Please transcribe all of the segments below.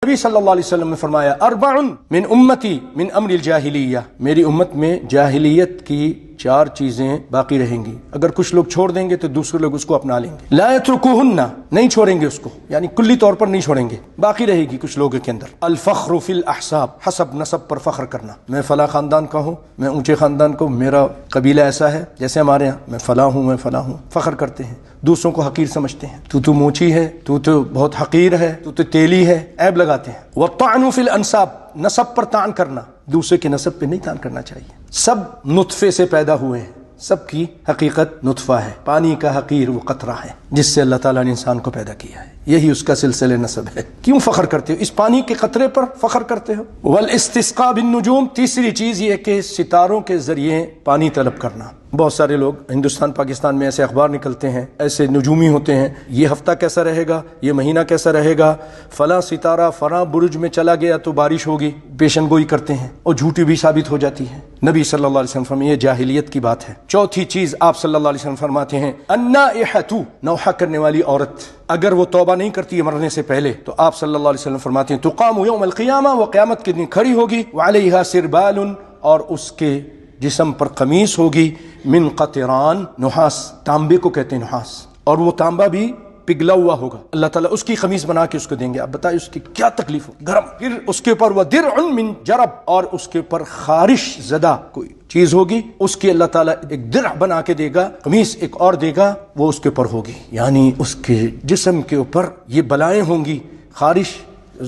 नबी सल्लल्लाहु अलैहि वसल्लम ने फरमाया अर्बउन मिन उम्मती मिन अम्र जाहिलिया, मेरी उम्मत में जाहिलियत की 4 चीजें बाकी रहेंगी। अगर कुछ लोग छोड़ देंगे तो दूसरे लोग उसको अपना लेंगे। ला यत्रुकुहुन्ना, नहीं छोड़ेंगे उसको, यानी कुल्ली तौर पर नहीं छोड़ेंगे, बाकी रहेगी कुछ लोगों के अंदर। अल फख्रु फिल अहसाब, हसब नसब पर फख्र करना, मैं फला खानदान का हूँ, मैं ऊंचे खानदान को, मेरा कबीला ऐसा है, जैसे हमारे यहाँ मैं फला हूँ, मैं फला हूँ, फख्र करते हैं, दूसरों को हकीर समझते हैं, तू तो मोची है, तू तो बहुत हकीर है, तू तो तेली है, ऐब लगाते हैं। वत्तानु फिल अंसाब, नसब पर तान करना, दूसरे के नसब पे नहीं तान करना चाहिए। सब नुत्फे से पैदा हुए हैं, सबकी हकीकत नुत्फा है, पानी का हकीर वो कतरा है जिससे अल्लाह ताला ने इंसान को पैदा किया है, यही उसका सिलसिले नसब है। क्यों फख्र करते हो? इस पानी के कतरे पर फख्र करते हो। वल इस्तिस्का बिन नुजूम, तीसरी चीज ये कि सितारों के जरिए पानी तलब करना। बहुत सारे लोग हिंदुस्तान पाकिस्तान में ऐसे अखबार निकलते हैं, ऐसे नजूमी होते हैं, ये हफ्ता कैसा रहेगा, ये महीना कैसा रहेगा, फला सितारा फला बुर्ज में चला गया तो बारिश होगी, पेशन गोई करते हैं और झूठी भी साबित हो जाती है। नबी सल्लल्लाहु अलैहि वसल्लम फरमाते हैं ये जाहिलियत की बात है। चौथी चीज आप सल्लल्लाहु अलैहि वसल्लम फरमाते हैं अन्नाइहतु, नौहा करने वाली औरत, अगर वो तौबा नहीं करती है मरने से पहले तो आप सल्लल्लाहु अलैहि वसल्लम फरमाते हैं तुकामु यौमल क़ियामा, वो क़यामत के दिन खड़ी होगी, व अलैहा सिरबालुन, और उसके जिस्म पर कमीज होगी, मिन क़तरान, नुहास, तांबे को कहते हैं नुहास, और वो तांबा भी पिघला हुआ होगा। अल्लाह ताला उसकी कमीज बना के उसको देंगे। आप बताइए उसकी क्या तकलीफ हो, गरम। फिर उसके ऊपर वह दिरउन मिन जरब, और उसके ऊपर खारिश ज़दा कोई चीज होगी, उसकी अल्लाह ताला एक दिर बना के देगा, कमीज एक और देगा, वो उसके ऊपर होगी, यानी उसके जिस्म के ऊपर ये बलाएं होंगी, खारिश,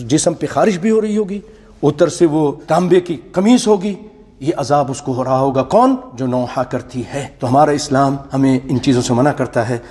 जिस्म पे खारिश भी हो रही होगी, उतर से वो तांबे की कमीज होगी, ये अजाब उसको हो रहा होगा। कौन? जो नौहा करती है। तो हमारा इस्लाम हमें इन चीजों से मना करता है।